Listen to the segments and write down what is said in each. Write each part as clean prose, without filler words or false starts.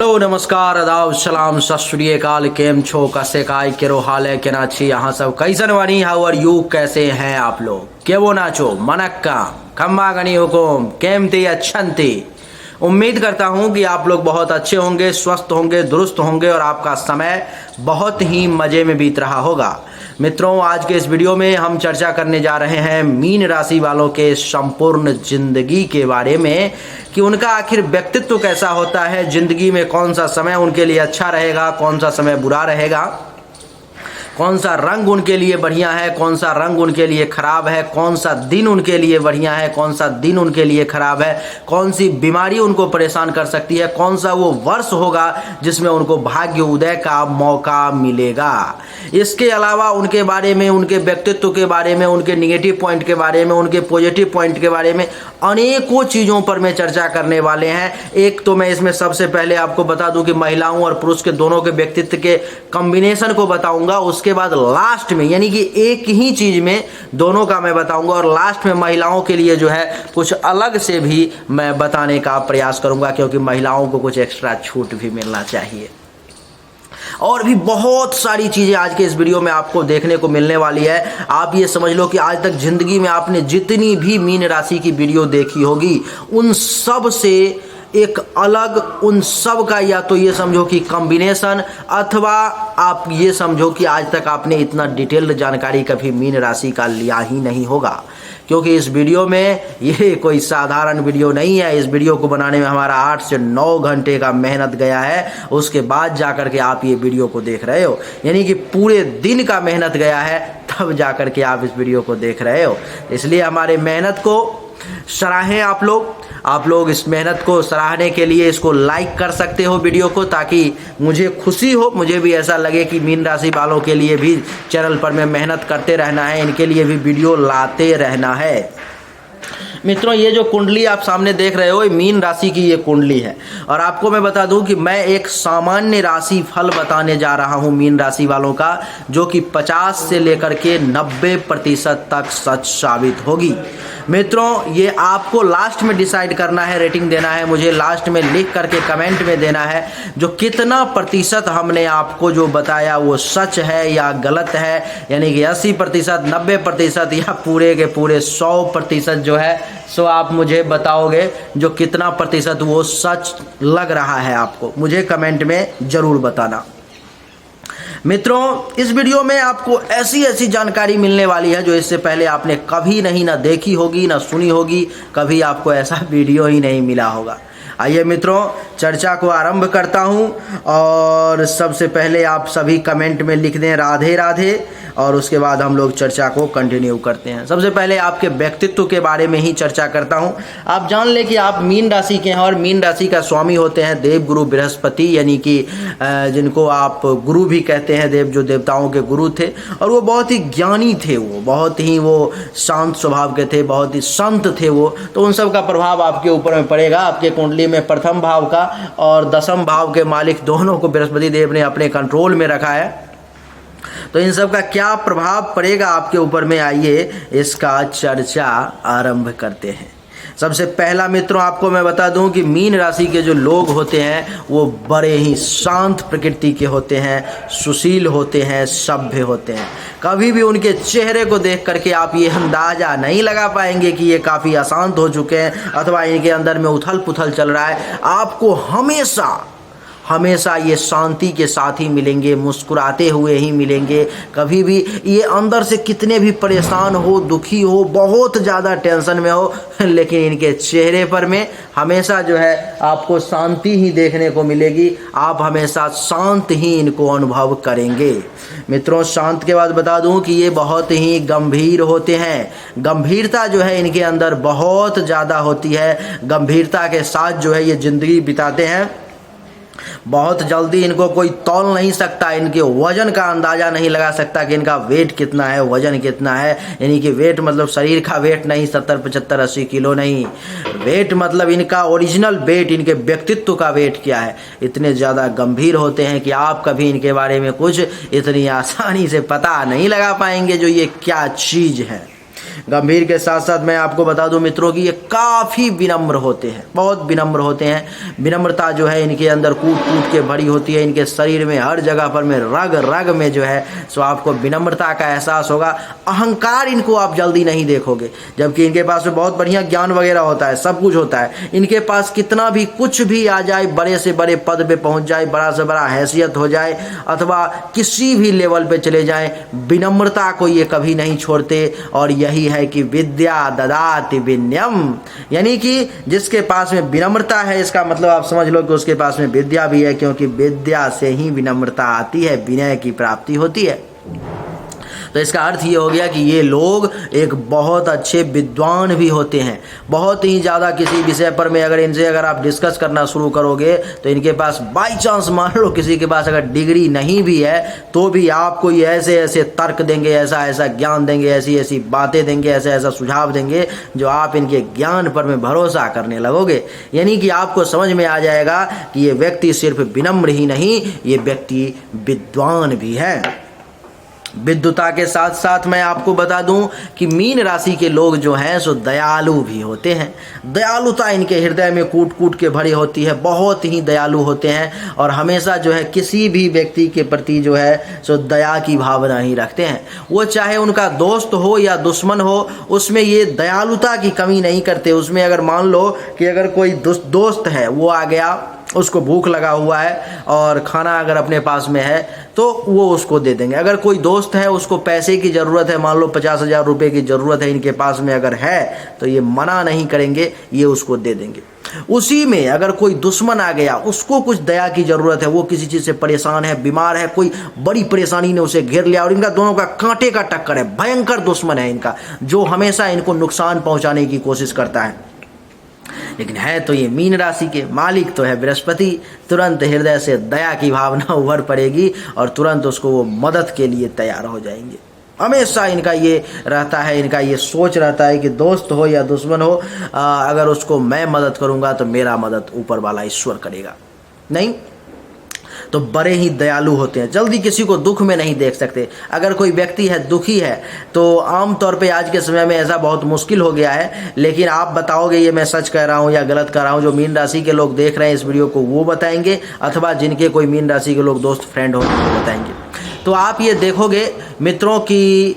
Hello नमस्कार आदाब सलाम सत श्री अकाल। केम छो कसे काय केरो हाल है के नाची यहाँ सब कैसन वानी हाउ आर यू, कैसे हैं आप लोग? केवो नाचो मनक्का खम्मा गनी हुकुम केम ते अच्छंती। उम्मीद करता हूँ कि आप लोग बहुत अच्छे होंगे, स्वस्थ होंगे, दुरुस्त होंगे और आपका समय बहुत ही मज़े में बीत रहा होगा। मित्रों, आज के इस वीडियो में हम चर्चा करने जा रहे हैं मीन राशि वालों के संपूर्ण जिंदगी के बारे में कि उनका आखिर व्यक्तित्व कैसा होता है, जिंदगी में कौन सा समय उनके लिए अच्छा रहेगा, कौन सा समय बुरा रहेगा, कौन सा रंग उनके लिए बढ़िया है, कौन सा रंग उनके लिए खराब है, कौन सा दिन उनके लिए बढ़िया है, कौन सा दिन उनके लिए खराब है, कौन सी बीमारी उनको परेशान कर सकती है, कौन सा वो वर्ष होगा जिसमें उनको भाग्य उदय का मौका मिलेगा। इसके अलावा उनके बारे में, उनके व्यक्तित्व के बारे में, उनके निगेटिव पॉइंट के बारे में, उनके पॉजिटिव पॉइंट के बारे में अनेकों चीज़ों पर मैं चर्चा करने वाले हैं। एक तो मैं इसमें सबसे पहले आपको बता दूं कि महिलाओं और पुरुष के दोनों के व्यक्तित्व के कॉम्बिनेशन को बताऊंगा। उसके बाद लास्ट में, यानी कि एक ही चीज में दोनों का मैं बताऊंगा और लास्ट में महिलाओं के लिए जो है कुछ अलग से भी मैं बताने का प्रयास करूंगा, क्योंकि महिलाओं को कुछ एक्स्ट्रा छूट भी मिलना चाहिए। और भी बहुत सारी चीज़ें आज के इस वीडियो में आपको देखने को मिलने वाली है। आप ये समझ लो कि आज तक जिंदगी में आपने जितनी भी मीन राशि की वीडियो देखी होगी, उन सब से एक अलग, उन सब का या तो ये समझो कि कॉम्बिनेशन, अथवा आप ये समझो कि आज तक आपने इतना डिटेल्ड जानकारी कभी मीन राशि का लिया ही नहीं होगा। क्योंकि इस वीडियो में ये कोई साधारण वीडियो नहीं है। इस वीडियो को बनाने में हमारा 8 से 9 घंटे का मेहनत गया है। उसके बाद जाकर के आप ये वीडियो को देख रहे हो, यानी कि पूरे दिन का मेहनत गया है, तब जाकर के आप इस वीडियो को देख रहे हो। इसलिए हमारे मेहनत को सराहें आप लोग। आप लोग इस मेहनत को सराहने के लिए इसको लाइक कर सकते हो वीडियो को, ताकि मुझे खुशी हो, मुझे भी ऐसा लगे कि मीन राशि वालों के लिए भी चैनल पर मैं मेहनत करते रहना है, इनके लिए भी वीडियो लाते रहना है। मित्रों, ये जो कुंडली आप सामने देख रहे हो, ये मीन राशि की ये कुंडली है। और आपको मैं बता दूं कि मैं एक सामान्य राशि फल बताने जा रहा हूं मीन राशि वालों का, जो कि 50 से लेकर के 90% तक सच साबित होगी। मित्रों, ये आपको लास्ट में डिसाइड करना है, रेटिंग देना है, मुझे लास्ट में लिख करके कमेंट में देना है जो कितना प्रतिशत हमने आपको जो बताया वो सच है या गलत है। यानी कि 80%, 90% या पूरे के पूरे 100% जो है सो आप मुझे बताओगे जो कितना प्रतिशत वो सच लग रहा है आपको, मुझे कमेंट में ज़रूर बताना। मित्रों, इस वीडियो में आपको ऐसी ऐसी जानकारी मिलने वाली है जो इससे पहले आपने कभी नहीं ना देखी होगी, ना सुनी होगी, कभी आपको ऐसा वीडियो ही नहीं मिला होगा। आइए मित्रों, चर्चा को आरंभ करता हूं और सबसे पहले आप सभी कमेंट में लिख दें राधे राधे, और उसके बाद हम लोग चर्चा को कंटिन्यू करते हैं। सबसे पहले आपके व्यक्तित्व के बारे में ही चर्चा करता हूं। आप जान लें कि आप मीन राशि के हैं और मीन राशि का स्वामी होते हैं देव गुरु बृहस्पति, यानी कि जिनको आप गुरु भी कहते हैं, देव जो देवताओं के गुरु थे। और वो बहुत ही ज्ञानी थे, वो बहुत ही वो शांत स्वभाव के थे, बहुत ही संत थे वो। तो उन सब का प्रभाव आपके ऊपर में पड़ेगा। आपके कुंडली में प्रथम भाव का और दसम भाव के मालिक दोनों को बृहस्पति देव ने अपने कंट्रोल में रखा है। तो इन सब का क्या प्रभाव पड़ेगा आपके ऊपर में, आइए इसका चर्चा आरंभ करते हैं। सबसे पहला मित्रों, आपको मैं बता दूं कि मीन राशि के जो लोग होते हैं वो बड़े ही शांत प्रकृति के होते हैं, सुशील होते हैं, सभ्य होते हैं। कभी भी उनके चेहरे को देख करके आप ये अंदाजा नहीं लगा पाएंगे कि ये काफ़ी अशांत हो चुके हैं अथवा इनके अंदर में उथल पुथल चल रहा है। आपको हमेशा ये शांति के साथ ही मिलेंगे, मुस्कुराते हुए ही मिलेंगे। कभी भी ये अंदर से कितने भी परेशान हो, दुखी हो, बहुत ज़्यादा टेंशन में हो, लेकिन इनके चेहरे पर में हमेशा जो है आपको शांति ही देखने को मिलेगी। आप हमेशा शांत ही इनको अनुभव करेंगे। मित्रों, शांत के बाद बता दूं कि ये बहुत ही गंभीर होते हैं। गंभीरता जो है इनके अंदर बहुत ज़्यादा होती है। गंभीरता के साथ जो है ये ज़िंदगी बिताते हैं। बहुत जल्दी इनको कोई तौल नहीं सकता, इनके वजन का अंदाज़ा नहीं लगा सकता कि इनका वेट कितना है, वजन कितना है। यानी कि वेट मतलब शरीर का वेट नहीं, 70, 75, 80 किलो नहीं। वेट मतलब इनका ओरिजिनल वेट, इनके व्यक्तित्व का वेट क्या है। इतने ज़्यादा गंभीर होते हैं कि आप कभी इनके बारे में कुछ इतनी आसानी से पता नहीं लगा पाएंगे जो ये क्या चीज़ है। गंभीर के साथ साथ मैं आपको बता दूं मित्रों कि ये काफ़ी विनम्र होते हैं, बहुत विनम्र होते हैं। विनम्रता जो है इनके अंदर कूट कूट के भरी होती है। इनके शरीर में हर जगह पर में रग रग में जो है सो आपको विनम्रता का एहसास होगा। अहंकार इनको आप जल्दी नहीं देखोगे, जबकि इनके पास में बहुत बढ़िया ज्ञान वगैरह होता है, सब कुछ होता है। इनके पास कितना भी कुछ भी आ जाए, बड़े से बड़े पद पे पहुंच जाए, बड़ा से बड़ा हैसियत हो जाए, अथवा किसी भी लेवल पे चले जाएं, विनम्रता को ये कभी नहीं छोड़ते। और यही है कि विद्या ददाति विनयम, यानी कि जिसके पास में विनम्रता है, इसका मतलब आप समझ लो कि उसके पास में विद्या भी है, क्योंकि विद्या से ही विनम्रता आती है, विनय की प्राप्ति होती है। तो इसका अर्थ ये हो गया कि ये लोग एक बहुत अच्छे विद्वान भी होते हैं। बहुत ही ज़्यादा किसी विषय पर में अगर आप डिस्कस करना शुरू करोगे तो इनके पास बाई चांस मान लो किसी के पास अगर डिग्री नहीं भी है तो भी आपको ये ऐसे ऐसे तर्क देंगे, ऐसा ऐसा ज्ञान देंगे, ऐसी ऐसी बातें देंगे, ऐसा ऐसा सुझाव देंगे जो आप इनके ज्ञान पर में भरोसा करने लगोगे। यानी कि आपको समझ में आ जाएगा कि ये व्यक्ति सिर्फ विनम्र ही नहीं, ये व्यक्ति विद्वान भी है। विद्वता के साथ साथ मैं आपको बता दूं कि मीन राशि के लोग जो हैं सो दयालु भी होते हैं। दयालुता इनके हृदय में कूट कूट के भरी होती है, बहुत ही दयालु होते हैं और हमेशा जो है किसी भी व्यक्ति के प्रति जो है सो दया की भावना ही रखते हैं। वो चाहे उनका दोस्त हो या दुश्मन हो, उसमें ये दयालुता की कमी नहीं करते। उसमें अगर मान लो कि अगर कोई दोस्त है, वो आ गया, उसको भूख लगा हुआ है और खाना अगर अपने पास में है तो वो उसको दे देंगे। अगर कोई दोस्त है, उसको पैसे की ज़रूरत है, मान लो 50,000 रुपये की ज़रूरत है इनके पास में अगर है, तो ये मना नहीं करेंगे, ये उसको दे देंगे। उसी में अगर कोई दुश्मन आ गया, उसको कुछ दया की ज़रूरत है, वो किसी चीज़ से परेशान है, बीमार है, कोई बड़ी परेशानी ने उसे घेर लिया और इनका दोनों का कांटे का टक्कर है, भयंकर दुश्मन है इनका, जो हमेशा इनको नुकसान पहुंचाने की कोशिश करता है। लेकिन है तो ये मीन राशि के, मालिक तो है बृहस्पति, तुरंत हृदय से दया की भावना उभर पड़ेगी और तुरंत उसको वो मदद के लिए तैयार हो जाएंगे। हमेशा इनका ये रहता है, इनका ये सोच रहता है कि दोस्त हो या दुश्मन हो, अगर उसको मैं मदद करूँगा तो मेरा मदद ऊपर वाला ईश्वर करेगा। नहीं तो बड़े ही दयालु होते हैं, जल्दी किसी को दुख में नहीं देख सकते। अगर कोई व्यक्ति है दुखी है तो आम तौर पे आज के समय में ऐसा बहुत मुश्किल हो गया है, लेकिन आप बताओगे ये मैं सच कह रहा हूँ या गलत कह रहा हूँ, जो मीन राशि के लोग देख रहे हैं इस वीडियो को वो बताएंगे, अथवा जिनके कोई मीन राशि के लोग दोस्त फ्रेंड होंगे वो बताएंगे। तो आप ये देखोगे मित्रों की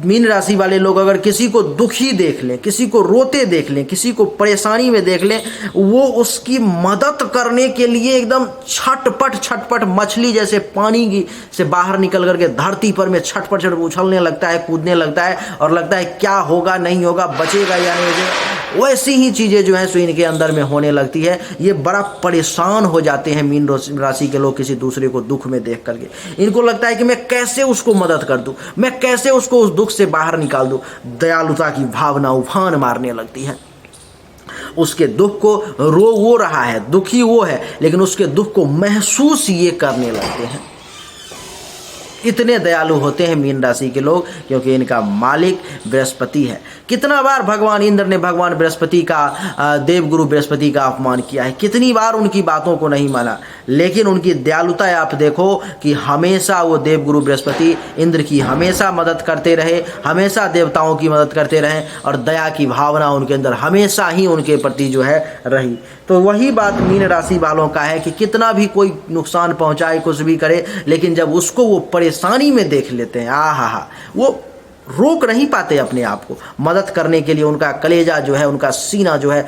मीन राशि वाले लोग अगर किसी को दुखी देख लें, किसी को रोते देख लें, किसी को परेशानी में देख लें, वो उसकी मदद करने के लिए एकदम छटपट मछली जैसे पानी की से बाहर निकल करके धरती पर में छटपट उछलने लगता है, कूदने लगता है और लगता है क्या होगा नहीं होगा, बचेगा या नहीं बचेगा। वैसी ही चीज़ें जो हैं सो इनके अंदर में होने लगती है। ये बड़ा परेशान हो जाते हैं मीन राशि के लोग किसी दूसरे को दुख में देख करके। इनको लगता है कि मैं कैसे उसको मदद कर दूं, मैं कैसे उसको उस दुख से बाहर निकाल दूं। दयालुता की भावना उफान मारने लगती है। उसके दुख को रो वो रहा है, दुखी वो है, लेकिन उसके दुख को महसूस ये करने लगते हैं। इतने दयालु होते हैं मीन राशि के लोग, क्योंकि इनका मालिक बृहस्पति है। कितना बार भगवान इंद्र ने भगवान बृहस्पति का, देवगुरु बृहस्पति का अपमान किया है, कितनी बार उनकी बातों को नहीं माना, लेकिन उनकी दयालुता आप देखो कि हमेशा वो देवगुरु बृहस्पति इंद्र की हमेशा मदद करते रहे, हमेशा देवताओं की मदद करते रहे और दया की भावना उनके अंदर हमेशा ही उनके प्रति जो है रही। तो वही बात मीन राशि वालों का है कि कितना भी कोई नुकसान पहुंचाए, कुछ भी करे, लेकिन जब उसको वो परेशानी में देख लेते हैं, आहा, वो रोक नहीं पाते अपने आप को मदद करने के लिए। उनका कलेजा जो है, उनका सीना जो है,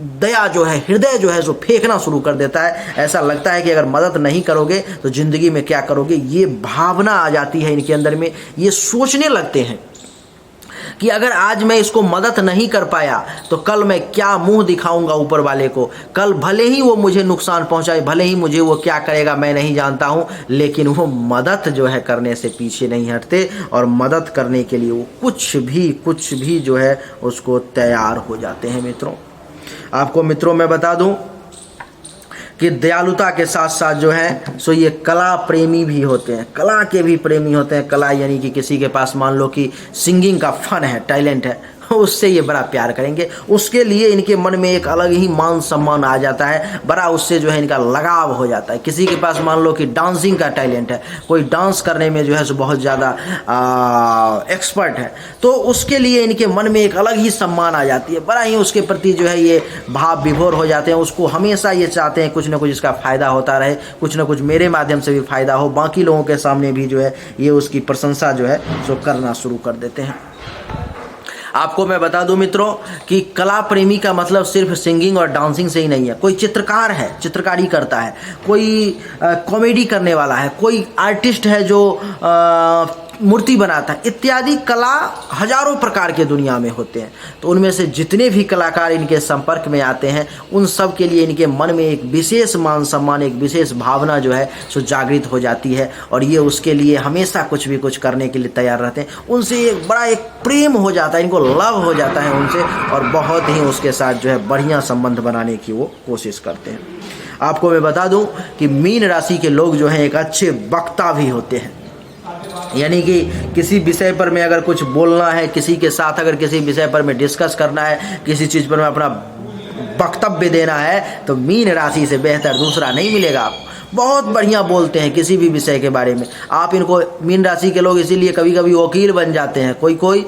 दया जो है, हृदय जो है, जो फेंकना शुरू कर देता है। ऐसा लगता है कि अगर मदद नहीं करोगे तो ज़िंदगी में क्या करोगे, ये भावना आ जाती है इनके अंदर में। ये सोचने लगते हैं कि अगर आज मैं इसको मदद नहीं कर पाया तो कल मैं क्या मुंह दिखाऊंगा ऊपर वाले को। कल भले ही वो मुझे नुकसान पहुंचाए, भले ही मुझे वो क्या करेगा मैं नहीं जानता हूं, लेकिन वो मदद जो है करने से पीछे नहीं हटते और मदद करने के लिए वो कुछ भी जो है उसको तैयार हो जाते हैं। मित्रों, आपको मित्रों मैं बता दूं कि दयालुता के साथ साथ जो है सो ये कला प्रेमी भी होते हैं, कला के भी प्रेमी होते हैं। कला यानी कि किसी के पास मान लो कि सिंगिंग का फन है, टैलेंट है, उससे ये बड़ा प्यार करेंगे। उसके लिए इनके मन में एक अलग ही मान सम्मान आ जाता है, बड़ा उससे जो है इनका लगाव हो जाता है। किसी के पास मान लो कि डांसिंग का टैलेंट है, कोई डांस करने में जो है सो बहुत ज़्यादा एक्सपर्ट है, तो उसके लिए इनके मन में एक अलग ही सम्मान आ जाती है, बड़ा ही उसके प्रति जो है ये भाव विभोर हो जाते हैं। उसको हमेशा ये चाहते हैं कुछ ना कुछ इसका फ़ायदा होता रहे, कुछ ना कुछ मेरे माध्यम से भी फ़ायदा हो, बाकी लोगों के सामने भी जो है ये उसकी प्रशंसा जो है सो करना शुरू कर देते हैं। आपको मैं बता दूं मित्रों कि कला प्रेमी का मतलब सिर्फ सिंगिंग और डांसिंग से ही नहीं है। कोई चित्रकार है, चित्रकारी करता है, कोई कॉमेडी करने वाला है, कोई आर्टिस्ट है जो मूर्ति बनाता है, इत्यादि कला हजारों प्रकार के दुनिया में होते हैं। तो उनमें से जितने भी कलाकार इनके संपर्क में आते हैं उन सब के लिए इनके मन में एक विशेष मान सम्मान, एक विशेष भावना जो है सो जागृत हो जाती है, और ये उसके लिए हमेशा कुछ भी कुछ करने के लिए तैयार रहते हैं। उनसे एक बड़ा एक प्रेम हो जाता है, इनको लव हो जाता है उनसे, और बहुत ही उसके साथ जो है बढ़िया संबंध बनाने की वो कोशिश करते हैं। आपको मैं बता दूं कि मीन राशि के लोग जो हैं एक अच्छे वक्ता भी होते हैं, यानी कि किसी विषय पर में अगर कुछ बोलना है, किसी के साथ अगर किसी विषय पर में डिस्कस करना है, किसी चीज़ पर में अपना वक्तव्य देना है, तो मीन राशि से बेहतर दूसरा नहीं मिलेगा आपको। बहुत बढ़िया बोलते हैं किसी भी विषय के बारे में। आप इनको, मीन राशि के लोग इसीलिए कभी कभी वकील बन जाते हैं, कोई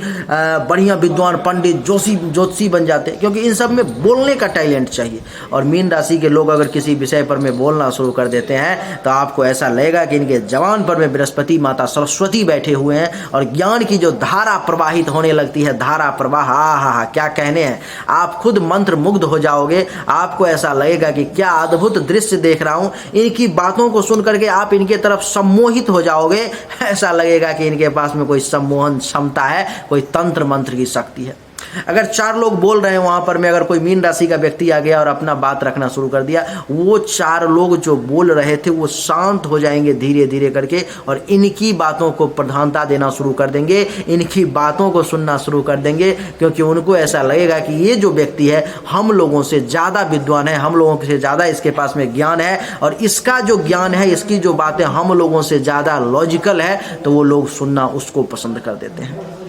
बढ़िया विद्वान पंडित ज्योतिषी बन जाते हैं, क्योंकि इन सब में बोलने का टैलेंट चाहिए। और मीन राशि के लोग अगर किसी विषय पर में बोलना शुरू कर देते हैं तो आपको ऐसा लगेगा कि इनके जवान पर में बृहस्पति माता सरस्वती बैठे हुए हैं, और ज्ञान की जो धारा प्रवाहित होने लगती है, धारा प्रवाह, हा क्या कहने हैं। आप खुद मंत्र मुग्ध हो जाओगे, आपको ऐसा लगेगा कि क्या अद्भुत दृश्य देख रहा हूँ। इनकी बातों को सुन करके आप इनके तरफ सम्मोहित हो जाओगे, ऐसा लगेगा कि इनके पास में कोई सम्मोहन क्षमता है, कोई तंत्र मंत्र की शक्ति है। अगर 4 लोग बोल रहे हैं वहां पर में अगर कोई मीन राशि का व्यक्ति आ गया और अपना बात रखना शुरू कर दिया, वो 4 लोग जो बोल रहे थे वो शांत हो जाएंगे धीरे धीरे करके, और इनकी बातों को प्रधानता देना शुरू कर देंगे, इनकी बातों को सुनना शुरू कर देंगे, क्योंकि उनको ऐसा लगेगा कि ये जो व्यक्ति है हम लोगों से ज़्यादा विद्वान है, हम लोगों से ज़्यादा इसके पास में ज्ञान है, और इसका जो ज्ञान है, इसकी जो बातें हम लोगों से ज़्यादा लॉजिकल है, तो वो लोग सुनना उसको पसंद कर देते हैं।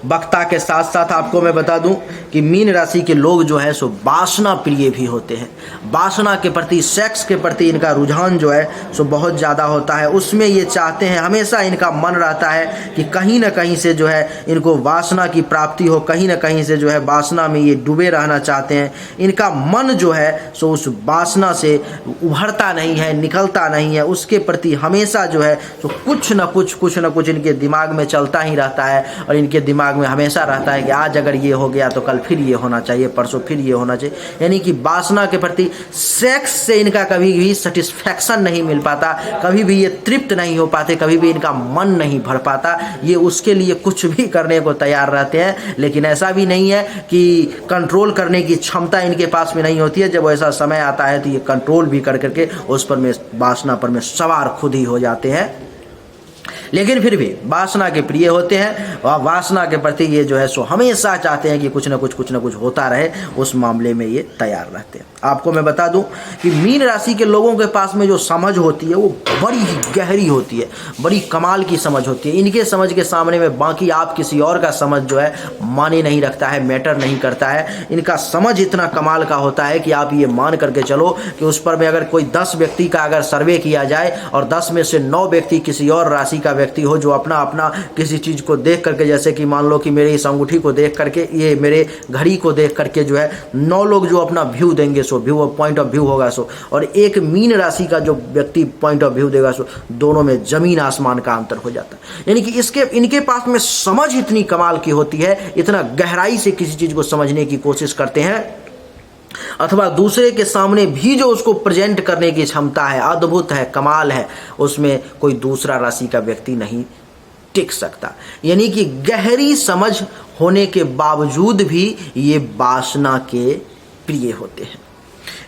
वक्ता के साथ साथ आपको मैं बता दूं कि मीन राशि के लोग जो है सो वासना प्रिय भी होते हैं। वासना के प्रति, सेक्स के प्रति इनका रुझान जो है सो बहुत ज़्यादा होता है। उसमें ये चाहते हैं, हमेशा इनका मन रहता है कि कहीं ना कहीं से जो है इनको वासना की प्राप्ति हो, कहीं ना कहीं से जो है वासना में ये डूबे रहना चाहते हैं। इनका मन जो है सो उस वासना से उभरता नहीं है, निकलता नहीं है, उसके प्रति हमेशा जो है सो कुछ ना कुछ इनके दिमाग में चलता ही रहता है, और इनके दिमाग में हमेशा रहता है कि आज अगर ये हो गया तो कल फिर ये होना चाहिए, परसों फिर ये होना चाहिए। यानी कि वासना के प्रति, सेक्स से इनका कभी भी सेटिस्फैक्शन नहीं मिल पाता, कभी भी ये तृप्त नहीं हो पाते, कभी भी इनका मन नहीं भर पाता। ये उसके लिए कुछ भी करने को तैयार रहते हैं, लेकिन ऐसा भी नहीं है कि कंट्रोल करने की क्षमता इनके पास में नहीं होती है। जब ऐसा समय आता है तो ये कंट्रोल भी कर करके उस पर में, वासना पर में सवार खुद ही हो जाते हैं। लेकिन फिर भी वासना के प्रिय होते हैं, और वासना के प्रति ये जो है सो हमेशा चाहते हैं कि कुछ ना कुछ होता रहे, उस मामले में ये तैयार रहते हैं। आपको मैं बता दूं कि मीन राशि के लोगों के पास में जो समझ होती है वो बड़ी ही गहरी होती है, बड़ी कमाल की समझ होती है। इनके समझ के सामने में बाकी आप किसी और का समझ जो है माने नहीं रखता है, मैटर नहीं करता है। इनका समझ इतना कमाल का होता है कि आप ये मान करके चलो कि उस पर में अगर कोई 10 व्यक्ति का अगर सर्वे किया जाए और 10 में से 9 व्यक्ति किसी और राशि का व्यक्ति हो जो अपना अपना किसी चीज़ को देख करके, जैसे कि मान लो कि मेरी इस अंगूठी को देख करके, ये मेरे घड़ी को देख करके जो है 9 लोग जो अपना व्यू देंगे, सो व्यू पॉइंट ऑफ व्यू होगा सो, और एक मीन राशि का जो व्यक्ति पॉइंट ऑफ व्यू देगा सो, दोनों में जमीन आसमान का अंतर हो जाता है। यानी कि इनके पास में समझ इतनी कमाल की होती है, इतना गहराई से किसी चीज़ को समझने की कोशिश करते हैं, अथवा दूसरे के सामने भी जो उसको प्रेजेंट करने की क्षमता है, अद्भुत है, कमाल है, उसमें कोई दूसरा राशि का व्यक्ति नहीं टिक सकता। यानी कि गहरी समझ होने के बावजूद भी ये वासना के प्रिय होते हैं।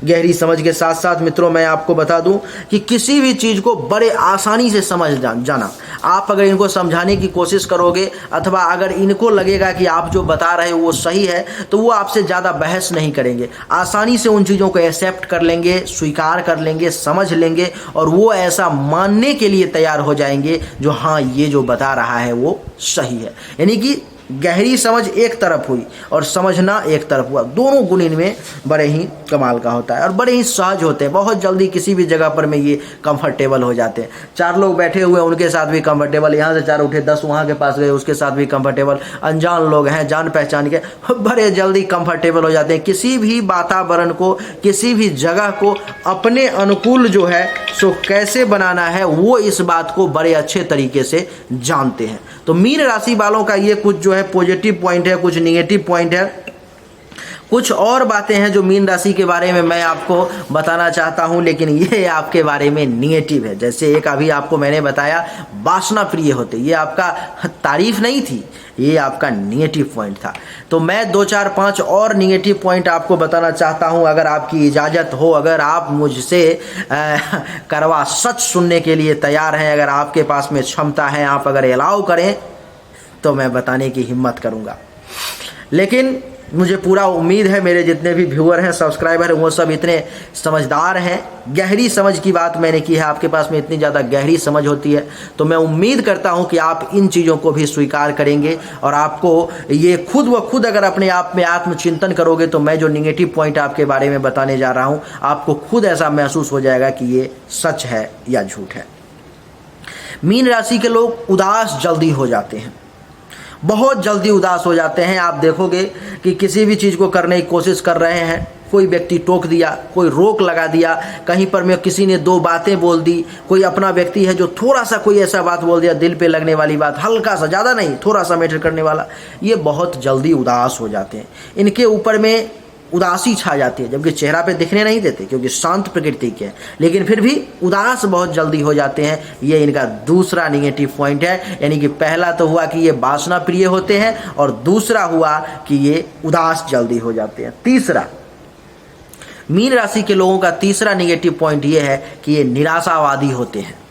गहरी समझ के साथ साथ मित्रों मैं आपको बता दूं कि किसी भी चीज़ को बड़े आसानी से समझ जाना, आप अगर इनको समझाने की कोशिश करोगे, अथवा अगर इनको लगेगा कि आप जो बता रहे हो वो सही है, तो वो आपसे ज़्यादा बहस नहीं करेंगे, आसानी से उन चीज़ों को एक्सेप्ट कर लेंगे, स्वीकार कर लेंगे, समझ लेंगे, और वो ऐसा मानने के लिए तैयार हो जाएंगे जो हाँ ये जो बता रहा है वो सही है। यानी कि गहरी समझ एक तरफ हुई और समझना एक तरफ हुआ, दोनों गुण इनमें बड़े ही कमाल का होता है और बड़े ही सहज होते हैं। बहुत जल्दी किसी भी जगह पर में ये कंफर्टेबल हो जाते हैं। 4 लोग बैठे हुए हैं उनके साथ भी कंफर्टेबल, यहाँ से 4 उठे 10 वहाँ के पास गए उसके साथ भी कंफर्टेबल, अनजान लोग हैं जान पहचान के बड़े जल्दी कंफर्टेबल हो जाते हैं। किसी भी वातावरण को, किसी भी जगह को अपने अनुकूल जो है सो कैसे बनाना है वो इस बात को बड़े अच्छे तरीके से जानते हैं। तो मीन राशि वालों का ये कुछ जो है पॉजिटिव पॉइंट है, कुछ निगेटिव पॉइंट है, कुछ और बातें हैं जो मीन राशि के बारे में मैं आपको बताना चाहता हूं, लेकिन ये आपके बारे में निगेटिव है। जैसे एक अभी आपको मैंने बताया वासना प्रिय होते, ये आपका तारीफ नहीं थी, ये आपका निगेटिव पॉइंट था। तो मैं 2 4 5 और निगेटिव पॉइंट आपको बताना चाहता हूं, अगर आपकी इजाज़त हो, अगर आप मुझसे करवा सच सुनने के लिए तैयार हैं, अगर आपके पास में क्षमता है, आप अगर अलाउ करें तो मैं बताने की हिम्मत करूंगा। लेकिन मुझे पूरा उम्मीद है मेरे जितने भी व्यूअर हैं, सब्सक्राइबर हैं, वो सब इतने समझदार हैं। गहरी समझ की बात मैंने की है, आपके पास में इतनी ज़्यादा गहरी समझ होती है, तो मैं उम्मीद करता हूं कि आप इन चीज़ों को भी स्वीकार करेंगे और आपको ये खुद व खुद अगर अपने आप में आत्मचिंतन करोगे तो मैं जो निगेटिव पॉइंट आपके बारे में बताने जा रहा हूँ आपको खुद ऐसा महसूस हो जाएगा कि ये सच है या झूठ है। मीन राशि के लोग उदास जल्दी हो जाते हैं, बहुत जल्दी उदास हो जाते हैं। आप देखोगे कि किसी भी चीज़ को करने की कोशिश कर रहे हैं, कोई व्यक्ति टोक दिया, कोई रोक लगा दिया, कहीं पर में किसी ने 2 बातें बोल दी, कोई अपना व्यक्ति है जो थोड़ा सा कोई ऐसा बात बोल दिया दिल पे लगने वाली बात, हल्का सा, ज़्यादा नहीं, थोड़ा सा मैटर करने वाला, ये बहुत जल्दी उदास हो जाते हैं। इनके ऊपर में उदासी छा जाती है, जबकि चेहरा पे दिखने नहीं देते क्योंकि शांत प्रकृति के हैं, लेकिन फिर भी उदास बहुत जल्दी हो जाते हैं। ये इनका दूसरा निगेटिव पॉइंट है। यानी कि पहला तो हुआ कि ये वासना प्रिय होते हैं और दूसरा हुआ कि ये उदास जल्दी हो जाते हैं। तीसरा, मीन राशि के लोगों का तीसरा निगेटिव पॉइंट ये है कि ये निराशावादी होते हैं।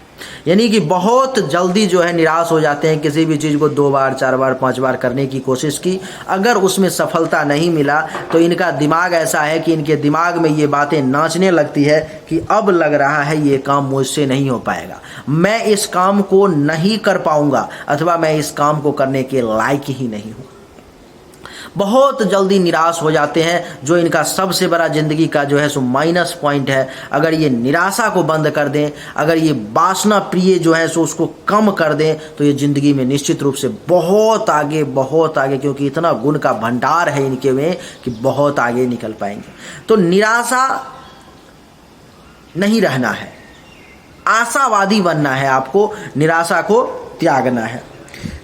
यानी कि बहुत जल्दी जो है निराश हो जाते हैं। किसी भी चीज़ को 2 बार 4 बार 5 बार करने की कोशिश की, अगर उसमें सफलता नहीं मिला तो इनका दिमाग ऐसा है कि इनके दिमाग में ये बातें नाचने लगती है कि अब लग रहा है ये काम मुझसे नहीं हो पाएगा, मैं इस काम को नहीं कर पाऊंगा, अथवा मैं इस काम को करने के लायक ही नहीं हूँ। बहुत जल्दी निराश हो जाते हैं, जो इनका सबसे बड़ा ज़िंदगी का जो है सो माइनस पॉइंट है। अगर ये निराशा को बंद कर दें, अगर ये वासना प्रिय जो है सो उसको कम कर दें, तो ये ज़िंदगी में निश्चित रूप से बहुत आगे, क्योंकि इतना गुण का भंडार है इनके में कि बहुत आगे निकल पाएंगे। तो निराशा नहीं रहना है, आशावादी बनना है, आपको निराशा को त्यागना है।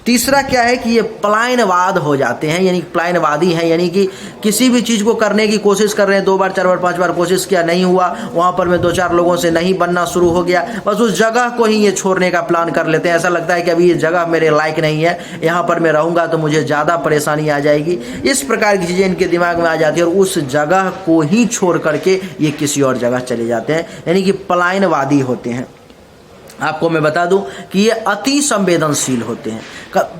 तीसरा क्या है कि ये पलायनवाद हो जाते हैं, यानी पलायनवादी हैं, यानी कि किसी भी चीज़ को करने की कोशिश कर रहे हैं, 2 बार 4 बार 5 बार कोशिश किया, नहीं हुआ, वहाँ पर में 2 4 लोगों से नहीं बनना शुरू हो गया, बस उस जगह को ही ये छोड़ने का प्लान कर लेते हैं। ऐसा लगता है कि अभी ये जगह मेरे लायक नहीं है, यहाँ पर मैं रहूँगा तो मुझे ज़्यादा परेशानी आ जाएगी। इस प्रकार की चीज़ें इनके दिमाग में आ जाती है और उस जगह को ही छोड़ करके ये किसी और जगह चले जाते हैं, यानी कि पलायनवादी होते हैं। आपको मैं बता दूं कि ये अति संवेदनशील होते हैं,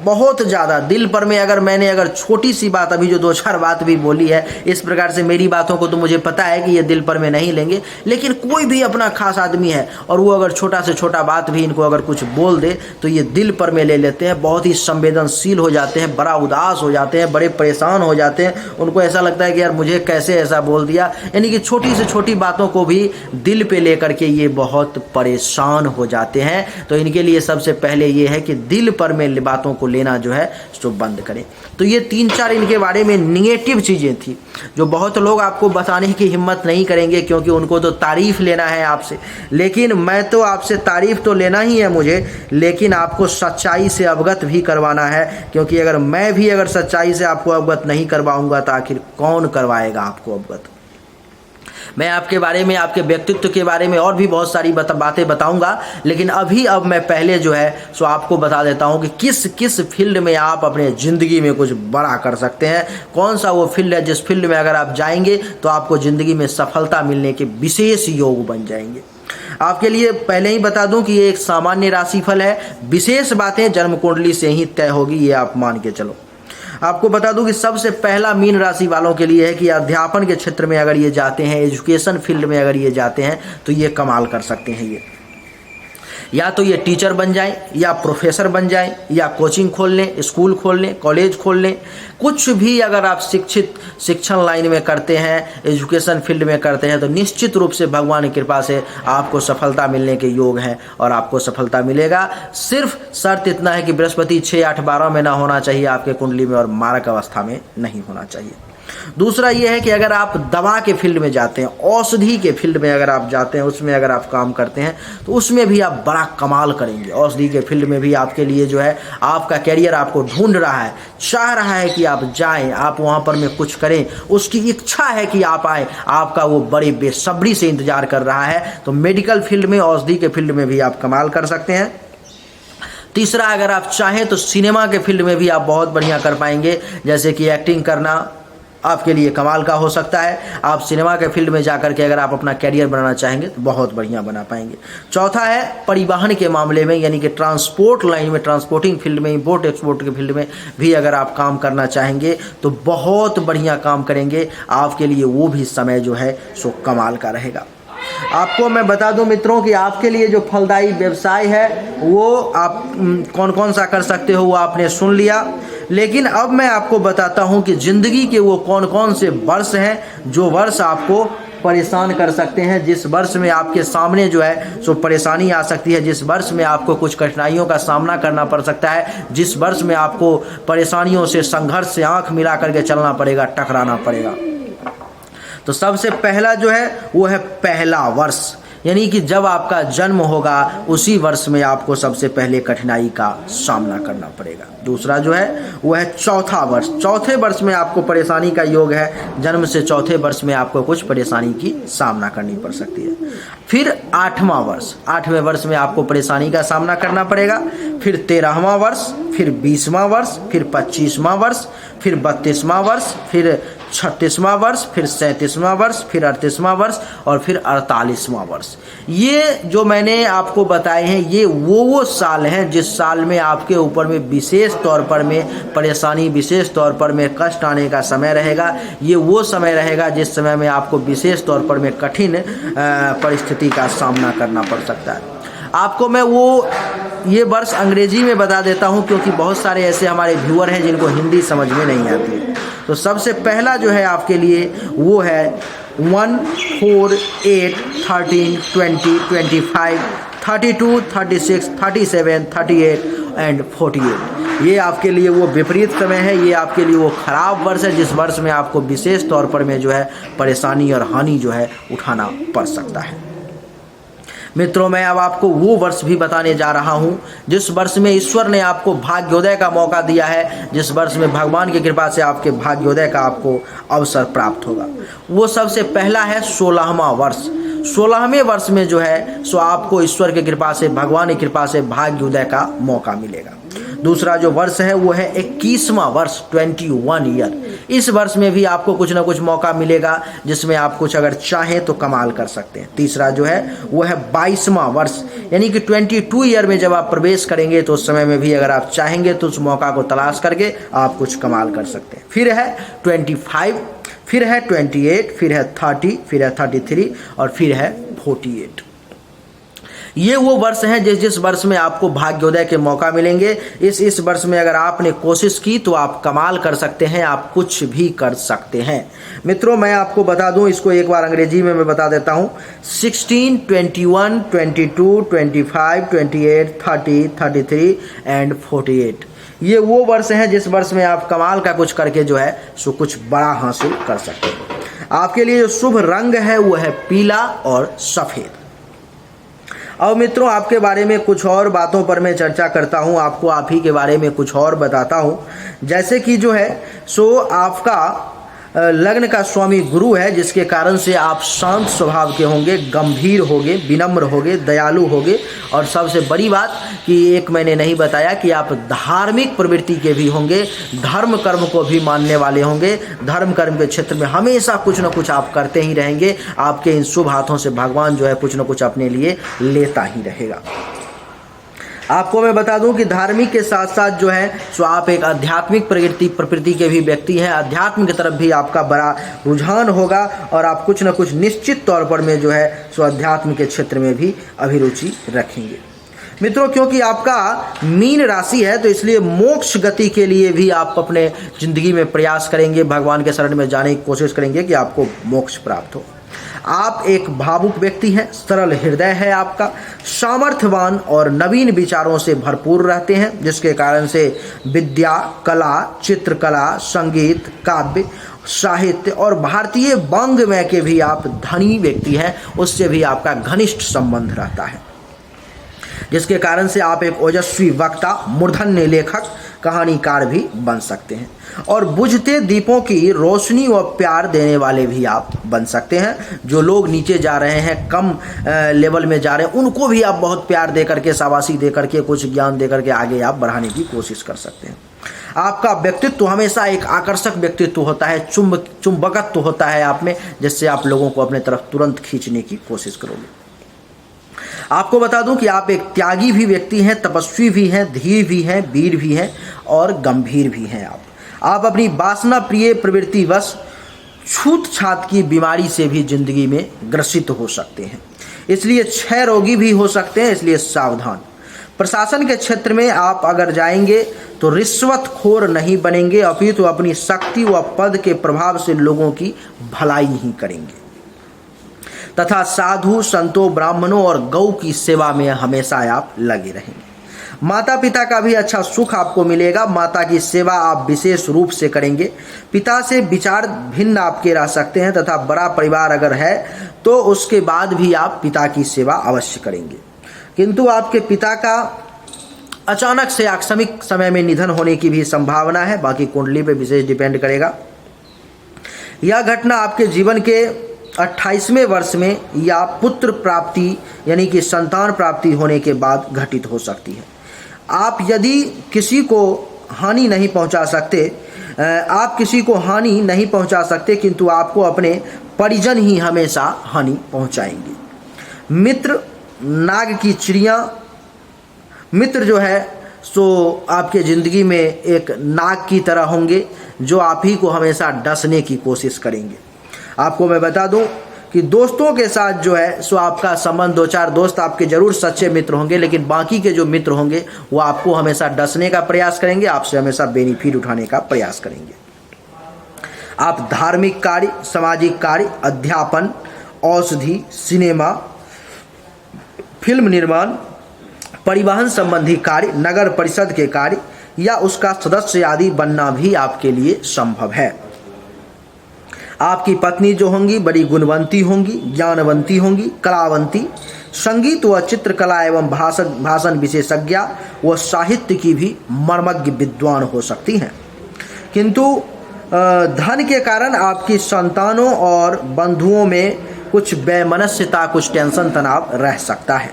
बहुत ज़्यादा दिल पर में। अगर छोटी सी बात, अभी जो 2 4 बात भी बोली है, इस प्रकार से मेरी बातों को तो मुझे पता है कि ये दिल पर में नहीं लेंगे, लेकिन कोई भी अपना खास आदमी है और वो अगर छोटा से छोटा बात भी इनको अगर कुछ बोल दे तो ये दिल पर में ले लेते हैं, बहुत ही संवेदनशील हो जाते हैं, बड़ा उदास हो जाते हैं, बड़े परेशान हो जाते हैं। उनको ऐसा लगता है कि यार मुझे कैसे ऐसा बोल दिया, यानी कि छोटी से छोटी बातों को भी दिल पे लेकर के ये बहुत परेशान हो जाते हैं। तो इनके लिए सबसे पहले ये है कि दिल पर में बातों को लेना जो है सो बंद करें। तो ये 3 4 इनके बारे में निगेटिव चीज़ें थी जो बहुत लोग आपको बताने की हिम्मत नहीं करेंगे, क्योंकि उनको तो तारीफ़ लेना है आपसे। लेकिन मैं तो आपसे तारीफ़ तो लेना ही है मुझे, लेकिन आपको सच्चाई से अवगत भी करवाना है, क्योंकि अगर मैं भी सच्चाई से आपको अवगत नहीं करवाऊंगा तो आखिर कौन करवाएगा आपको अवगत। मैं आपके बारे में, आपके व्यक्तित्व के बारे में और भी बहुत सारी बातें बताऊंगा, लेकिन अब मैं पहले जो है सो आपको बता देता हूं कि किस किस फील्ड में आप अपने ज़िंदगी में कुछ बड़ा कर सकते हैं। कौन सा वो फील्ड है जिस फील्ड में अगर आप जाएंगे तो आपको ज़िंदगी में सफलता मिलने के विशेष योग बन जाएंगे। आपके लिए पहले ही बता दूं कि ये एक सामान्य राशिफल है, विशेष बातें जन्म कुंडली से ही तय होगी, ये आप मान के चलो। आपको बता दूं कि सबसे पहला मीन राशि वालों के लिए है कि अध्यापन के क्षेत्र में अगर ये जाते हैं, एजुकेशन फील्ड में अगर ये जाते हैं तो ये कमाल कर सकते हैं। या तो ये टीचर बन जाएं, या प्रोफेसर बन जाएं, या कोचिंग खोल लें, स्कूल खोल लें, कॉलेज खोल लें। कुछ भी अगर आप शिक्षण लाइन में करते हैं, एजुकेशन फील्ड में करते हैं, तो निश्चित रूप से भगवान की कृपा से आपको सफलता मिलने के योग हैं और आपको सफलता मिलेगा। सिर्फ शर्त इतना है कि बृहस्पति 6, 8, 12 में ना होना चाहिए आपके कुंडली में और मारक अवस्था में नहीं होना चाहिए। दूसरा ये है कि अगर आप दवा के फील्ड में जाते हैं, औषधि के फील्ड में अगर आप जाते हैं, उसमें अगर आप काम करते हैं, तो उसमें भी आप बड़ा कमाल करेंगे। औषधि के फील्ड में भी आपके लिए जो है आपका कैरियर आपको ढूंढ रहा है, चाह रहा है कि आप जाएं, आप वहाँ पर में कुछ करें, उसकी इच्छा है कि आप आए, आपका वो बड़ी बेसब्री से इंतजार कर रहा है। तो मेडिकल फील्ड में, औषधि के फील्ड में भी आप कमाल कर सकते हैं। तीसरा, अगर आप चाहें तो सिनेमा के फील्ड में भी आप बहुत बढ़िया कर पाएंगे, जैसे कि एक्टिंग करना आपके लिए कमाल का हो सकता है। आप सिनेमा के फील्ड में जाकर के अगर आप अपना कैरियर बनाना चाहेंगे तो बहुत बढ़िया बना पाएंगे। चौथा है परिवहन के मामले में, यानी कि ट्रांसपोर्ट लाइन में, ट्रांसपोर्टिंग फील्ड में, इंपोर्ट एक्सपोर्ट के फील्ड में भी अगर आप काम करना चाहेंगे तो बहुत बढ़िया काम करेंगे। आपके लिए वो भी समय जो है सो कमाल का रहेगा। आपको मैं बता दूं मित्रों कि आपके लिए जो फलदायी व्यवसाय है वो आप कौन कौन सा कर सकते हो वो आपने सुन लिया, लेकिन अब मैं आपको बताता हूं कि ज़िंदगी के वो कौन कौन से वर्ष हैं जो वर्ष आपको परेशान कर सकते हैं, जिस वर्ष में आपके सामने जो है सो परेशानी आ सकती है, जिस वर्ष में आपको कुछ कठिनाइयों का सामना करना पड़ सकता है, जिस वर्ष में आपको परेशानियों से, संघर्ष से आंख मिला करके चलना पड़ेगा, टकराना पड़ेगा। तो सबसे पहला जो है वो है पहला वर्ष, यानी कि जब आपका जन्म होगा उसी वर्ष में आपको सबसे पहले कठिनाई का सामना करना पड़ेगा। दूसरा जो है वो है चौथा वर्ष। चौथे वर्ष में आपको परेशानी का योग है, जन्म से चौथे वर्ष में आपको कुछ परेशानी की सामना करनी पड़ सकती है। फिर 8वां वर्ष, 8वें वर्ष में आपको परेशानी का सामना करना पड़ेगा। फिर 13वां वर्ष, फिर 20वां वर्ष, फिर 25वां वर्ष, फिर 32वां वर्ष, फिर 36वां वर्ष, फिर 37वां वर्ष, फिर 38वां वर्ष और फिर 48वां वर्ष। ये जो मैंने आपको बताए हैं ये वो साल हैं जिस साल में आपके ऊपर में विशेष तौर पर में परेशानी, विशेष तौर पर में कष्ट आने का समय रहेगा। ये वो समय रहेगा जिस समय में आपको विशेष तौर पर में कठिन परिस्थिति का सामना करना पड़ सकता है। आपको मैं ये वर्ष अंग्रेजी में बता देता हूँ क्योंकि बहुत सारे ऐसे हमारे व्यूअर हैं जिनको हिंदी समझ में नहीं आती है। तो सबसे पहला जो है आपके लिए वो है 1, 4, 8, 13, 20, 25, 32, 36, 37, 38 एंड 48। ये आपके लिए वो विपरीत समय है, ये आपके लिए वो खराब वर्ष है जिस वर्ष में आपको विशेष तौर पर में जो है परेशानी और हानि जो है उठाना पड़ सकता है। मित्रों, मैं अब आपको वो वर्ष भी बताने जा रहा हूं जिस वर्ष में ईश्वर ने आपको भाग्योदय का मौका दिया है, जिस वर्ष में भगवान की कृपा से आपके भाग्योदय का आपको अवसर प्राप्त होगा। वो सबसे पहला है 16वां वर्ष। 16वें वर्ष में जो है सो आपको ईश्वर की कृपा से, भगवान की कृपा से भाग्योदय का मौका मिलेगा। दूसरा जो वर्ष है वो है 21वां वर्ष, 21 ईयर। इस वर्ष में भी आपको कुछ ना कुछ मौका मिलेगा जिसमें आप कुछ अगर चाहें तो कमाल कर सकते हैं। तीसरा जो है वो है 22वां वर्ष, यानी कि 22 ईयर में जब आप प्रवेश करेंगे तो उस समय में भी अगर आप चाहेंगे तो उस मौका को तलाश करके आप कुछ कमाल कर सकते हैं। फिर है 25, फिर है 28, फिर है 30, फिर है 33 और फिर है 48। ये वो वर्ष हैं जिस वर्ष में आपको भाग्योदय के मौका मिलेंगे। इस वर्ष में अगर आपने कोशिश की तो आप कमाल कर सकते हैं, आप कुछ भी कर सकते हैं। मित्रों, मैं आपको बता दूं, इसको एक बार अंग्रेजी में मैं बता देता हूं। 16, 21, 22, 25, 28, 30, 33 एंड 48। ये वो वर्ष हैं जिस वर्ष में आप कमाल का कुछ करके जो है सो कुछ बड़ा हासिल कर सकते हैं। आपके लिए जो शुभ रंग है वो है पीला और सफ़ेद। अब मित्रों, आपके बारे में कुछ और बातों पर मैं चर्चा करता हूं, आपको आप ही के बारे में कुछ और बताता हूं। जैसे कि जो है सो आपका लग्न का स्वामी गुरु है, जिसके कारण से आप शांत स्वभाव के होंगे, गंभीर होंगे, विनम्र होंगे, दयालु होंगे और सबसे बड़ी बात कि एक मैंने नहीं बताया कि आप धार्मिक प्रवृत्ति के भी होंगे, धर्म कर्म को भी मानने वाले होंगे। धर्म कर्म के क्षेत्र में हमेशा कुछ न कुछ आप करते ही रहेंगे। आपके इन शुभ हाथों से भगवान जो है कुछ न कुछ अपने लिए लेता ही रहेगा। आपको मैं बता दूं कि धार्मिक के साथ साथ जो है सो आप एक आध्यात्मिक प्रकृति के भी व्यक्ति हैं। अध्यात्म की तरफ भी आपका बड़ा रुझान होगा और आप कुछ न कुछ निश्चित तौर पर में जो है सो अध्यात्म के क्षेत्र में भी अभिरुचि रखेंगे। मित्रों, क्योंकि आपका मीन राशि है तो इसलिए मोक्ष गति के लिए भी आप अपने जिंदगी में प्रयास करेंगे, भगवान के शरण में जाने की कोशिश करेंगे कि आपको मोक्ष प्राप्त हो। आप एक भावुक व्यक्ति हैं, सरल हृदय है आपका, सामर्थ्यवान और नवीन विचारों से भरपूर रहते हैं, जिसके कारण से विद्या, कला, चित्रकला, संगीत, काव्य, साहित्य और भारतीय वाङ्मय के भी आप धनी व्यक्ति हैं, उससे भी आपका घनिष्ठ संबंध रहता है, जिसके कारण से आप एक ओजस्वी वक्ता, मूर्धन्य लेखक, कहानीकार भी बन सकते हैं और बुझते दीपों की रोशनी व प्यार देने वाले भी आप बन सकते हैं। जो लोग नीचे जा रहे हैं, कम लेवल में जा रहे हैं, उनको भी आप बहुत प्यार दे करके, शाबाशी दे करके, कुछ ज्ञान दे करके आगे आप बढ़ाने की कोशिश कर सकते हैं। आपका व्यक्तित्व हमेशा एक आकर्षक व्यक्तित्व होता है, चुंबकत्व होता है आप में, जिससे आप लोगों को अपने तरफ तुरंत खींचने की कोशिश करोगे। आपको बता दूं कि आप एक त्यागी भी व्यक्ति हैं, तपस्वी भी हैं, धीर भी हैं, वीर भी हैं और गंभीर भी हैं। आप अपनी वासना प्रिय प्रवृत्ति वश छूत छात की बीमारी से भी जिंदगी में ग्रसित हो सकते हैं, इसलिए क्षय रोगी भी हो सकते हैं, इसलिए सावधान। प्रशासन के क्षेत्र में आप अगर जाएंगे तो रिश्वतखोर नहीं बनेंगे, अपितु अपनी शक्ति व पद के प्रभाव से लोगों की भलाई ही करेंगे तथा साधु, संतों, ब्राह्मणों और गौ की सेवा में हमेशा आप लगे रहेंगे। माता पिता का भी अच्छा सुख आपको मिलेगा, माता की सेवा आप विशेष रूप से करेंगे। पिता से विचार भिन्न आपके रह सकते हैं तथा बड़ा परिवार अगर है तो उसके बाद भी आप पिता की सेवा अवश्य करेंगे, किंतु आपके पिता का अचानक से आकस्मिक समय में निधन होने की भी संभावना है, बाकी कुंडली पे विशेष डिपेंड करेगा। यह घटना आपके जीवन के 28वें वर्ष में या पुत्र प्राप्ति यानी कि संतान प्राप्ति होने के बाद घटित हो सकती है। आप यदि किसी को हानि नहीं पहुंचा सकते, किंतु आपको अपने परिजन ही हमेशा हानि पहुंचाएंगे। मित्र नाग की चिड़िया, मित्र जो है सो आपके ज़िंदगी में एक नाग की तरह होंगे जो आप ही को हमेशा डसने की कोशिश करेंगे। आपको मैं बता दूं कि दोस्तों के साथ जो है सो आपका संबंध, 2-4 दोस्त आपके जरूर सच्चे मित्र होंगे, लेकिन बाकी के जो मित्र होंगे वो आपको हमेशा डसने का प्रयास करेंगे, आपसे हमेशा बेनिफिट उठाने का प्रयास करेंगे। आप धार्मिक कार्य, सामाजिक कार्य, अध्यापन, औषधि, सिनेमा, फिल्म निर्माण, परिवहन संबंधी कार्य, नगर परिषद के कार्य या उसका सदस्य आदि बनना भी आपके लिए संभव है। आपकी पत्नी जो होंगी बड़ी गुणवंती होंगी, ज्ञानवंती होंगी, कलावंती, संगीत व चित्रकला एवं भाषण विशेषज्ञा व साहित्य की भी मर्मज्ञ विद्वान हो सकती हैं, किंतु धन के कारण आपकी संतानों और बंधुओं में कुछ वैमनस्यता, कुछ टेंशन तनाव रह सकता है।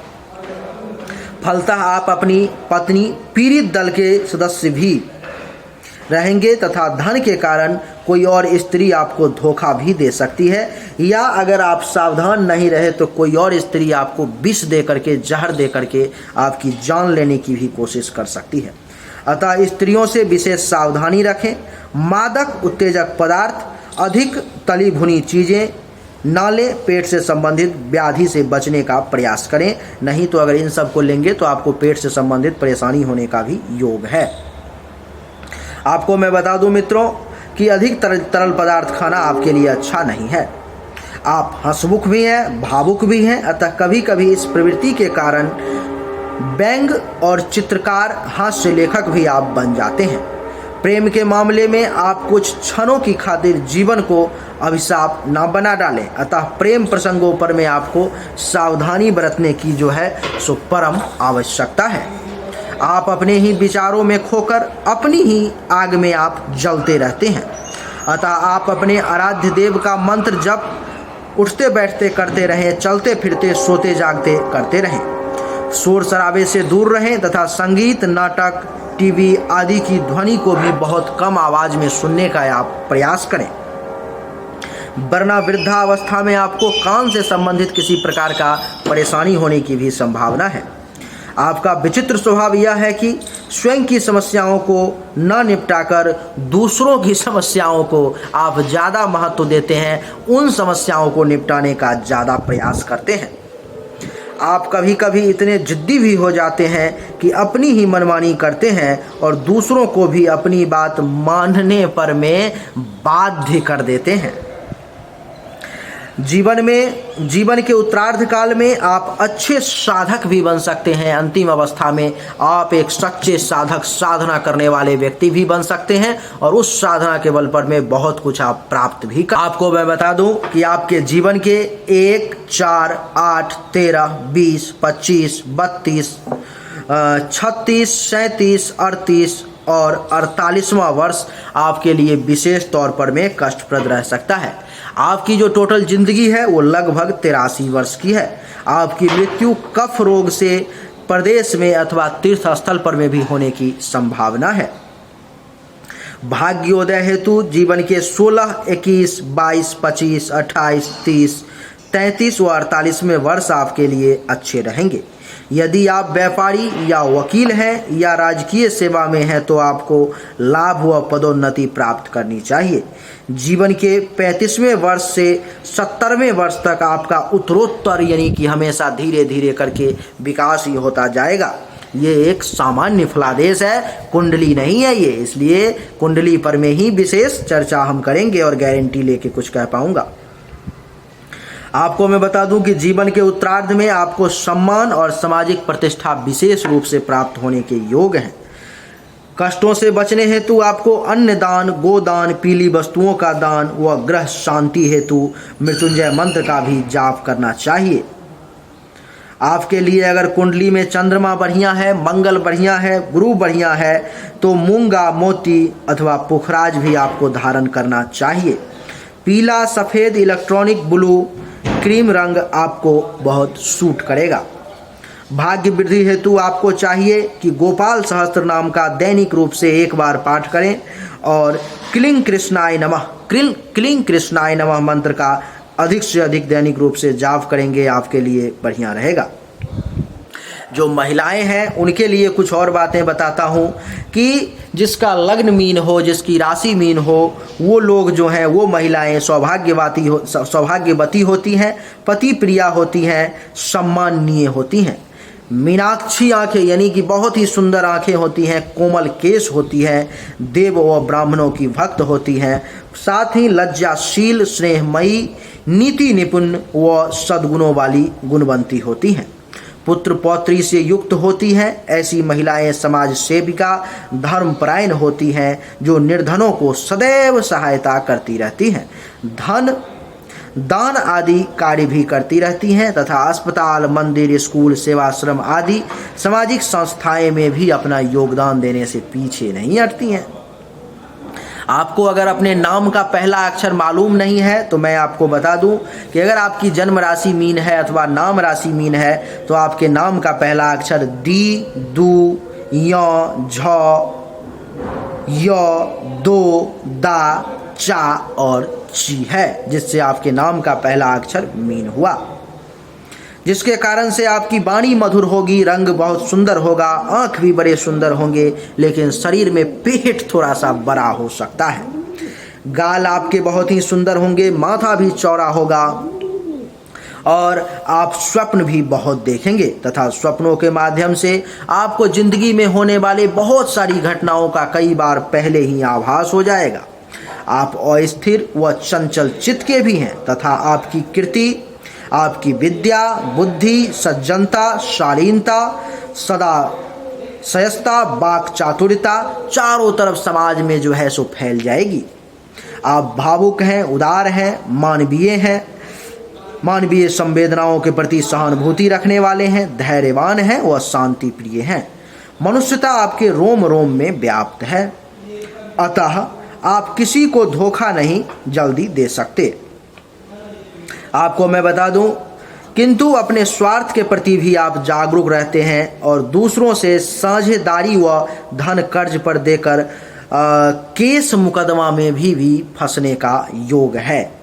फलतः आप अपनी पत्नी पीड़ित दल के सदस्य भी रहेंगे तथा धन के कारण कोई और स्त्री आपको धोखा भी दे सकती है, या अगर आप सावधान नहीं रहे तो कोई और स्त्री आपको विष दे करके, जहर दे करके आपकी जान लेने की भी कोशिश कर सकती है। अतः स्त्रियों से विशेष सावधानी रखें। मादक उत्तेजक पदार्थ, अधिक तली भुनी चीज़ें ना लें। पेट से संबंधित व्याधि से बचने का प्रयास करें, नहीं तो अगर इन सब को लेंगे तो आपको पेट से संबंधित परेशानी होने का भी योग है। आपको मैं बता दूं मित्रों कि अधिक तरल पदार्थ खाना आपके लिए अच्छा नहीं है। आप हंसमुख भी हैं, भावुक भी हैं, अतः कभी कभी इस प्रवृत्ति के कारण व्यंग और चित्रकार, हास्य लेखक भी आप बन जाते हैं। प्रेम के मामले में आप कुछ क्षणों की खातिर जीवन को अभिशाप ना बना डालें, अतः प्रेम प्रसंगों पर में आपको सावधानी बरतने की जो है सो परम आवश्यकता है। आप अपने ही विचारों में खोकर अपनी ही आग में आप जलते रहते हैं, अतः आप अपने आराध्य देव का मंत्र जप उठते बैठते करते रहें, चलते फिरते सोते जागते करते रहें। शोर शराबे से दूर रहें तथा संगीत, नाटक, टीवी आदि की ध्वनि को भी बहुत कम आवाज में सुनने का आप प्रयास करें, वरना वृद्धावस्था में आपको कान से संबंधित किसी प्रकार का परेशानी होने की भी संभावना है। आपका विचित्र स्वभाव यह है कि स्वयं की समस्याओं को न निपटाकर दूसरों की समस्याओं को आप ज़्यादा महत्व देते हैं, उन समस्याओं को निपटाने का ज़्यादा प्रयास करते हैं। आप कभी कभी इतने जिद्दी भी हो जाते हैं कि अपनी ही मनमानी करते हैं और दूसरों को भी अपनी बात मानने पर में बाध्य कर देते हैं। जीवन के उत्तरार्ध काल में आप अच्छे साधक भी बन सकते हैं। अंतिम अवस्था में आप एक सच्चे साधक, साधना करने वाले व्यक्ति भी बन सकते हैं और उस साधना के बल पर में बहुत कुछ आप प्राप्त भी कर। आपको मैं बता दूं कि आपके जीवन के 1, 4, 8, 13, 20, 25, 32, 36, 37, 38 और 48वां वर्ष आपके लिए विशेष तौर पर में कष्टप्रद रह सकता है। आपकी जो टोटल जिंदगी है वो लगभग 83 वर्ष की है। आपकी मृत्यु कफ रोग से प्रदेश में अथवा तीर्थ स्थल पर में भी होने की संभावना है। भाग्योदय हेतु जीवन के 16, 21, 22, 25, 28, 30, 33 व 48वें वर्ष आपके लिए अच्छे रहेंगे। यदि आप व्यापारी या वकील हैं या राजकीय सेवा में हैं तो आपको लाभ व पदोन्नति प्राप्त करनी चाहिए। जीवन के 35वें वर्ष से 70वें वर्ष तक आपका उत्तरोत्तर यानी कि हमेशा धीरे धीरे करके विकास ही होता जाएगा। ये एक सामान्य फलादेश है, कुंडली नहीं है ये, इसलिए कुंडली पर में ही विशेष चर्चा हम करेंगे और गारंटी लेके कुछ कह पाऊंगा। आपको मैं बता दूं कि जीवन के उत्तरार्ध में आपको सम्मान और सामाजिक प्रतिष्ठा विशेष रूप से प्राप्त होने के योग हैं। कष्टों से बचने हेतु आपको अन्न दान, गोदान, पीली वस्तुओं का दान व ग्रह शांति हेतु मृत्युंजय मंत्र का भी जाप करना चाहिए। आपके लिए अगर कुंडली में चंद्रमा बढ़िया है, मंगल बढ़िया है, गुरु बढ़िया है तो मूंगा मोती अथवा पुखराज भी आपको धारण करना चाहिए। पीला, सफ़ेद, इलेक्ट्रॉनिक ब्लू, क्रीम रंग आपको बहुत सूट करेगा। भाग्य वृद्धि हेतु आपको चाहिए कि गोपाल सहस्त्र नाम का दैनिक रूप से एक बार पाठ करें और क्लीं कृष्णाय नमः मंत्र का अधिक से अधिक दैनिक रूप से जाप करेंगे, आपके लिए बढ़िया रहेगा। जो महिलाएं हैं उनके लिए कुछ और बातें बताता हूँ कि जिसका लग्न मीन हो, जिसकी राशि मीन हो, वो लोग जो हैं वो महिलाएं सौभाग्यवती होती हैं, पति प्रिया होती हैं, सम्माननीय होती हैं। मीनाक्षी आंखें यानी कि बहुत ही सुंदर आंखें होती हैं, कोमल केश होती है, देव व ब्राह्मणों की भक्त होती हैं, साथ ही लज्जाशील, स्नेहमयी, नीति निपुण व सद्गुणों वाली गुणवंती होती हैं। पुत्र पौत्री से युक्त होती हैं। ऐसी महिलाएं समाज सेविका, धर्मपरायण होती हैं जो निर्धनों को सदैव सहायता करती रहती हैं। धन दान आदि कार्य भी करती रहती हैं तथा अस्पताल, मंदिर, स्कूल, सेवाश्रम आदि सामाजिक संस्थाएं में भी अपना योगदान देने से पीछे नहीं हटती हैं। आपको अगर अपने नाम का पहला अक्षर मालूम नहीं है तो मैं आपको बता दूं कि अगर आपकी जन्म राशि मीन है अथवा नाम राशि मीन है तो आपके नाम का पहला अक्षर दी, दू, य, झ, य, दो, दा, चा और ची है, जिससे आपके नाम का पहला अक्षर मीन हुआ, जिसके कारण से आपकी वाणी मधुर होगी, रंग बहुत सुंदर होगा, आंख भी बड़े सुंदर होंगे, लेकिन शरीर में पेट थोड़ा सा बड़ा हो सकता है। गाल आपके बहुत ही सुंदर होंगे, माथा भी चौड़ा होगा और आप स्वप्न भी बहुत देखेंगे तथा स्वप्नों के माध्यम से आपको जिंदगी में होने वाले बहुत सारी घटनाओं का कई बार पहले ही आभास हो जाएगा। आप अस्थिर व चंचल चित्त के भी हैं तथा आपकी कीर्ति, आपकी विद्या, बुद्धि, सज्जनता, शालीनता, सदा सयस्ता, वाक चातुर्यता चारों तरफ समाज में जो है सो फैल जाएगी। आप भावुक हैं, उदार हैं, मानवीय संवेदनाओं के प्रति सहानुभूति रखने वाले हैं, धैर्यवान हैं व शांति प्रिय हैं। मनुष्यता आपके रोम रोम में व्याप्त है, अतः आप किसी को धोखा नहीं जल्दी दे सकते। आपको मैं बता दूं, किंतु अपने स्वार्थ के प्रति भी आप जागरूक रहते हैं और दूसरों से साझेदारी व धन कर्ज पर देकर केस मुकदमा में भी फंसने का योग है।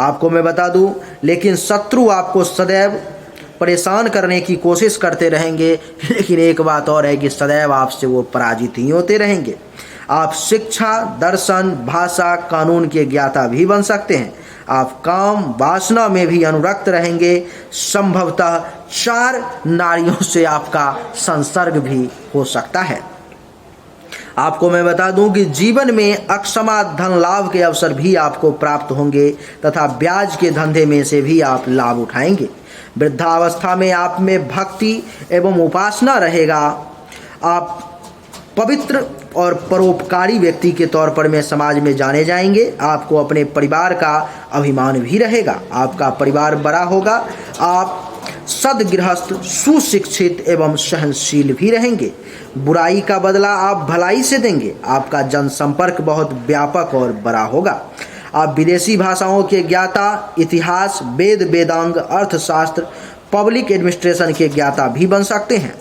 आपको मैं बता दूं, लेकिन शत्रु आपको सदैव परेशान करने की कोशिश करते रहेंगे, लेकिन एक बात और है कि सदैव आपसे वो पराजित ही होते रहेंगे। आप शिक्षा, दर्शन, भाषा, कानून के ज्ञाता भी बन सकते हैं। आप काम वासना में भी अनुरक्त रहेंगे। संभवतः 4 नारियों से आपका संसर्ग भी हो सकता है। आपको मैं बता दूं कि जीवन में अकस्मात धन लाभ के अवसर भी आपको प्राप्त होंगे तथा ब्याज के धंधे में से भी आप लाभ उठाएंगे। वृद्धावस्था में आप में भक्ति एवं उपासना रहेगा। आप पवित्र और परोपकारी व्यक्ति के तौर पर में समाज में जाने जाएंगे। आपको अपने परिवार का अभिमान भी रहेगा। आपका परिवार बड़ा होगा। आप सद्गृहस्थ, सुशिक्षित एवं सहनशील भी रहेंगे। बुराई का बदला आप भलाई से देंगे। आपका जनसंपर्क बहुत व्यापक और बड़ा होगा। आप विदेशी भाषाओं के ज्ञाता, इतिहास, वेद वेदांग, अर्थशास्त्र, पब्लिक एडमिनिस्ट्रेशन के ज्ञाता भी बन सकते हैं।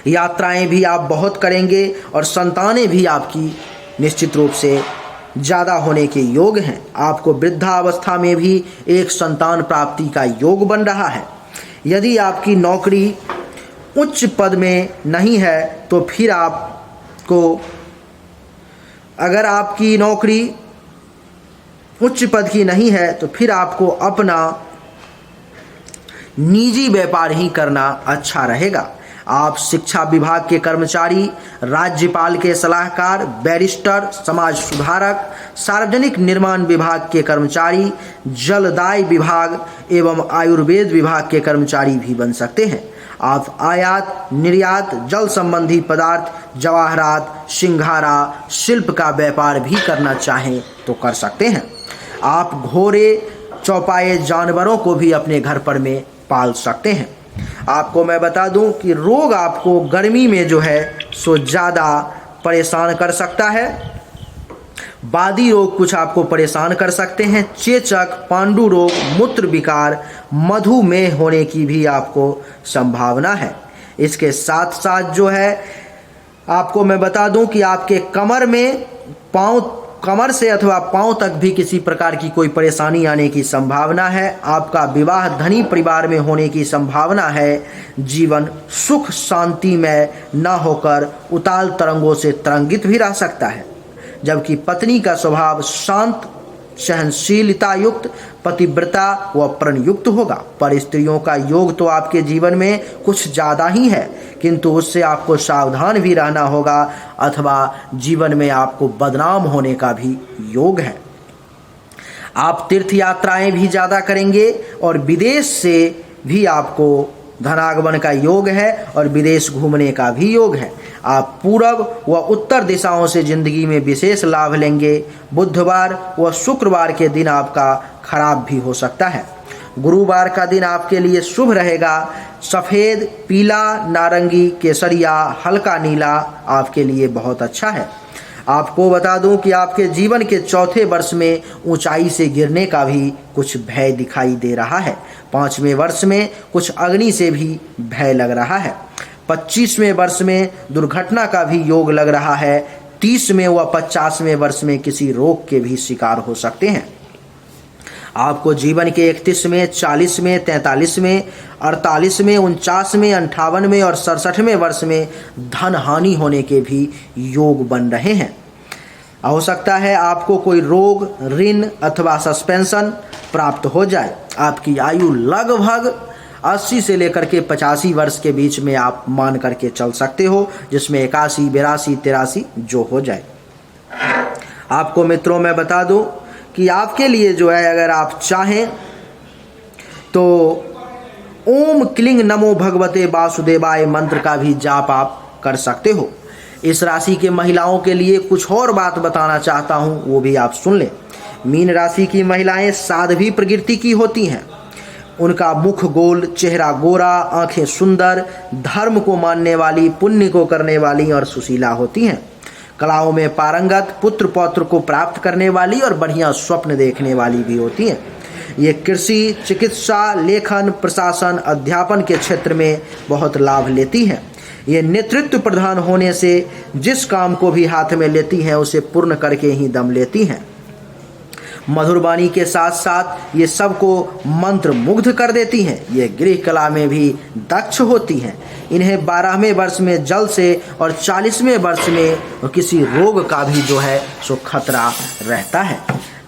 यात्राएं भी आप बहुत करेंगे और संतानें भी आपकी निश्चित रूप से ज़्यादा होने के योग हैं। आपको वृद्धावस्था में भी एक संतान प्राप्ति का योग बन रहा है। यदि आपकी नौकरी उच्च पद में नहीं है तो फिर आपको, अगर आपकी नौकरी उच्च पद की नहीं है तो फिर आपको अपना निजी व्यापार ही करना अच्छा रहेगा। आप शिक्षा विभाग के कर्मचारी, राज्यपाल के सलाहकार, बैरिस्टर, समाज सुधारक, सार्वजनिक निर्माण विभाग के कर्मचारी, जलदाय विभाग एवं आयुर्वेद विभाग के कर्मचारी भी बन सकते हैं। आप आयात निर्यात, जल संबंधी पदार्थ, जवाहरात, सिंघारा, शिल्प का व्यापार भी करना चाहें तो कर सकते हैं। आप घोड़े, चौपाए जानवरों को भी अपने घर पर में पाल सकते हैं। आपको मैं बता दूं कि रोग आपको गर्मी में जो है सो ज़्यादा परेशान कर सकता है। वादी रोग कुछ आपको परेशान कर सकते हैं। चेचक, पांडु रोग, मूत्र विकार, मधुमेह होने की भी आपको संभावना है। इसके साथ साथ जो है आपको मैं बता दूं कि आपके कमर से अथवा पांव तक भी किसी प्रकार की कोई परेशानी आने की संभावना है। आपका विवाह धनी परिवार में होने की संभावना है। जीवन सुख शांति में न होकर उताल तरंगों से तरंगित भी रह सकता है। जबकि पत्नी का स्वभाव शांत, सहनशीलता युक्त, पतिव्रता व प्रणयुक्त होगा। पर स्त्रियों का योग तो आपके जीवन में कुछ ज़्यादा ही है, किंतु उससे आपको सावधान भी रहना होगा अथवा जीवन में आपको बदनाम होने का भी योग है। आप तीर्थ यात्राएं भी ज़्यादा करेंगे और विदेश से भी आपको धनागमन का योग है और विदेश घूमने का भी योग है। आप पूर्व व उत्तर दिशाओं से जिंदगी में विशेष लाभ लेंगे। बुधवार व शुक्रवार के दिन आपका खराब भी हो सकता है। गुरुवार का दिन आपके लिए शुभ रहेगा। सफ़ेद, पीला, नारंगी, केसरिया, हल्का नीला आपके लिए बहुत अच्छा है। आपको बता दूं कि आपके जीवन के चौथे वर्ष में ऊंचाई से गिरने का भी कुछ भय दिखाई दे रहा है। 5वें वर्ष में कुछ अग्नि से भी भय लग रहा है। 25वें वर्ष में दुर्घटना का भी योग लग रहा है। 30वें व 50वें वर्ष में किसी रोग के भी शिकार हो सकते हैं। आपको जीवन के 31वें, 40वें, 43वें, 48वें, 49वें, 58वें और 67वें वर्ष में धन हानि होने के भी योग बन रहे हैं। हो सकता है आपको कोई रोग, ऋण अथवा सस्पेंशन प्राप्त हो जाए। आपकी आयु लगभग 80 से लेकर के 85 वर्ष के बीच में आप मान करके चल सकते हो, जिसमें 81, 82, 83 जो हो जाए। आपको मित्रों मैं बता दूं कि आपके लिए जो है, अगर आप चाहें तो ओम क्लिंग नमो भगवते वासुदेवाय मंत्र का भी जाप आप कर सकते हो। इस राशि के महिलाओं के लिए कुछ और बात बताना चाहता हूं, वो भी आप सुन लें। मीन राशि की महिलाएं साध्वी प्रकृति की होती हैं। उनका मुख गोल, चेहरा गोरा, आंखें सुंदर, धर्म को मानने वाली, पुण्य को करने वाली और सुशीला होती हैं। कलाओं में पारंगत, पुत्र पौत्र को प्राप्त करने वाली और बढ़िया स्वप्न देखने वाली भी होती हैं। ये कृषि, चिकित्सा, लेखन, प्रशासन, अध्यापन के क्षेत्र में बहुत लाभ लेती हैं। ये नेतृत्व प्रधान होने से जिस काम को भी हाथ में लेती हैं उसे पूर्ण करके ही दम लेती हैं। मधुर वाणी के साथ साथ ये सबको मंत्र मुग्ध कर देती हैं। ये गृह कला में भी दक्ष होती हैं। इन्हें 12वें वर्ष में जल से और 40वें वर्ष में किसी रोग का भी जो है सो खतरा रहता है।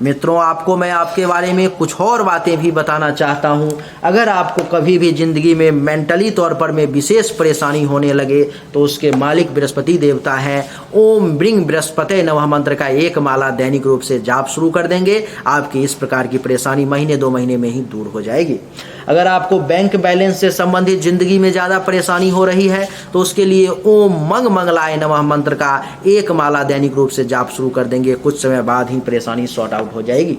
मित्रों, आपको मैं आपके बारे में कुछ और बातें भी बताना चाहता हूं। अगर आपको कभी भी ज़िंदगी में मेंटली तौर पर में विशेष परेशानी होने लगे तो उसके मालिक बृहस्पति देवता हैं। ओम ब्रिंग बृहस्पति नमः मंत्र का एक माला दैनिक रूप से जाप शुरू कर देंगे, आपकी इस प्रकार की परेशानी महीने 2 महीने में ही दूर हो जाएगी। अगर आपको बैंक बैलेंस से संबंधित जिंदगी में ज़्यादा परेशानी हो रही है तो उसके लिए ओम मंग मंगलाय नमः मंत्र का एक माला दैनिक रूप से जाप शुरू कर देंगे, कुछ समय बाद ही परेशानी सॉर्ट आउट हो जाएगी।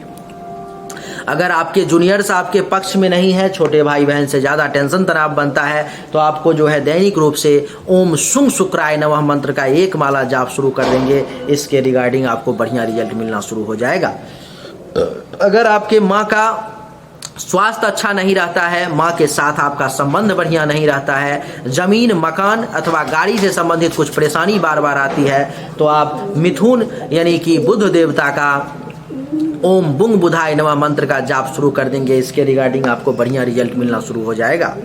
अगर आपके जूनियर्स आपके पक्ष में नहीं है, छोटे भाई बहन से ज़्यादा टेंशन तनाव बनता है, तो आपको जो है दैनिक रूप से ओम शुंग शुक्राय नमः मंत्र का एक माला जाप शुरू कर देंगे, इसके रिगार्डिंग आपको बढ़िया रिजल्ट मिलना शुरू हो जाएगा। अगर आपके माँ का स्वास्थ्य अच्छा नहीं रहता है, माँ के साथ आपका संबंध बढ़िया नहीं रहता है, जमीन मकान अथवा गाड़ी से संबंधित कुछ परेशानी बार बार आती है, तो आप मिथुन यानी कि बुध देवता का ओम बुंग बुधाय नमः मंत्र का जाप शुरू कर देंगे, इसके रिगार्डिंग आपको बढ़िया रिजल्ट मिलना शुरू हो जाएगा।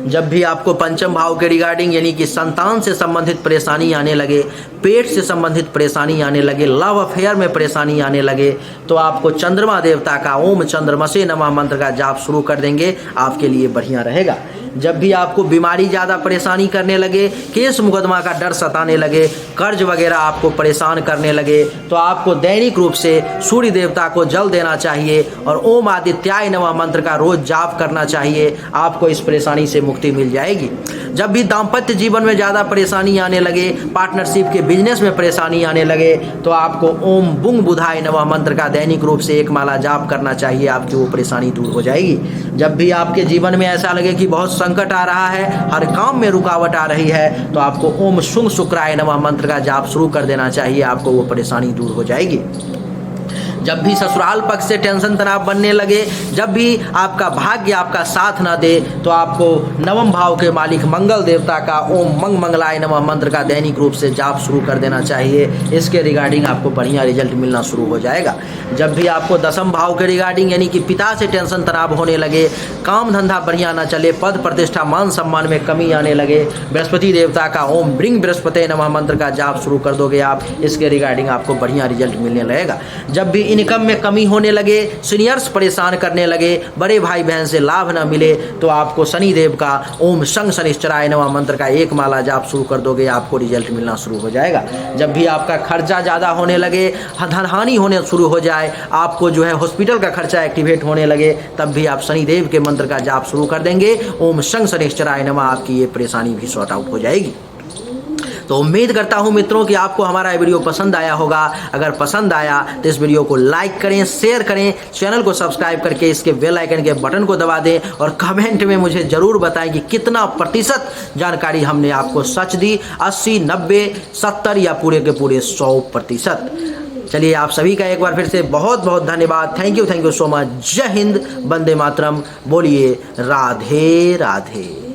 जब भी आपको पंचम भाव के रिगार्डिंग यानी कि संतान से संबंधित परेशानी आने लगे, पेट से संबंधित परेशानी आने लगे, लव अफेयर में परेशानी आने लगे, तो आपको चंद्रमा देवता का ओम चंद्रमसे नमः मंत्र का जाप शुरू कर देंगे, आपके लिए बढ़िया रहेगा। जब भी आपको बीमारी ज़्यादा परेशानी करने लगे, केस मुकदमा का डर सताने लगे, कर्ज वगैरह आपको परेशान करने लगे, तो आपको दैनिक रूप से सूर्य देवता को जल देना चाहिए और ओम आदित्याय नमः मंत्र का रोज जाप करना चाहिए, आपको इस परेशानी से मुक्ति मिल जाएगी। जब भी दाम्पत्य जीवन में ज़्यादा परेशानी आने लगे, पार्टनरशिप के बिजनेस में परेशानी आने लगे, तो आपको ओम बुंग बुधाय नमः मंत्र का दैनिक रूप से एक माला जाप करना चाहिए, आपकी वो परेशानी दूर हो जाएगी। जब भी आपके जीवन में ऐसा लगे कि बहुत संकट आ रहा है, हर काम में रुकावट आ रही है, तो आपको ओम शुंग शुक्राय नमः मंत्र का जाप शुरू कर देना चाहिए, आपको वो परेशानी दूर हो जाएगी। जब भी ससुराल पक्ष से टेंशन तनाव बनने लगे, जब भी आपका भाग्य आपका साथ ना दे, तो आपको नवम भाव के मालिक मंगल देवता का ओम मंग मंगलाय नमः मंत्र का दैनिक रूप से जाप शुरू कर देना चाहिए, इसके रिगार्डिंग आपको बढ़िया रिजल्ट मिलना शुरू हो जाएगा। जब भी आपको दसम भाव के रिगार्डिंग यानी कि पिता से टेंशन तनाव होने लगे, काम धंधा बढ़िया ना चले, पद प्रतिष्ठा मान सम्मान में कमी आने लगे, बृहस्पति देवता का ओम ब्रिंग बृहस्पति नमः मंत्र का जाप शुरू कर दोगे आप, इसके रिगार्डिंग आपको बढ़िया रिजल्ट मिलने लगेगा। जब भी इनकम में कमी होने लगे, सीनियर्स परेशान करने लगे, बड़े भाई बहन से लाभ न मिले, तो आपको शनि देव का ओम शंख शनिश्चराय नमः मंत्र का एक माला जाप शुरू कर दोगे, आपको रिजल्ट मिलना शुरू हो जाएगा। जब भी आपका खर्चा ज़्यादा होने लगे, धन हानि होने शुरू हो जाए, आपको जो है हॉस्पिटल का खर्चा एक्टिवेट होने लगे, तब भी आप शनि देव के मंत्र का जाप शुरू कर देंगे, ओम शंख शनिश्चराय नमः, आपकी ये परेशानी भी सॉर्ट आउट हो जाएगी। तो उम्मीद करता हूं मित्रों कि आपको हमारा ये वीडियो पसंद आया होगा। अगर पसंद आया तो इस वीडियो को लाइक करें, शेयर करें, चैनल को सब्सक्राइब करके इसके बेल आइकन के बटन को दबा दें और कमेंट में मुझे ज़रूर बताएं कि कितना प्रतिशत जानकारी हमने आपको सच दी, 80, 90, 70 या पूरे के पूरे 100%। चलिए, आप सभी का एक बार फिर से बहुत बहुत धन्यवाद। Thank you so much. जय हिंद, वंदे मातरम। बोलिए राधे राधे।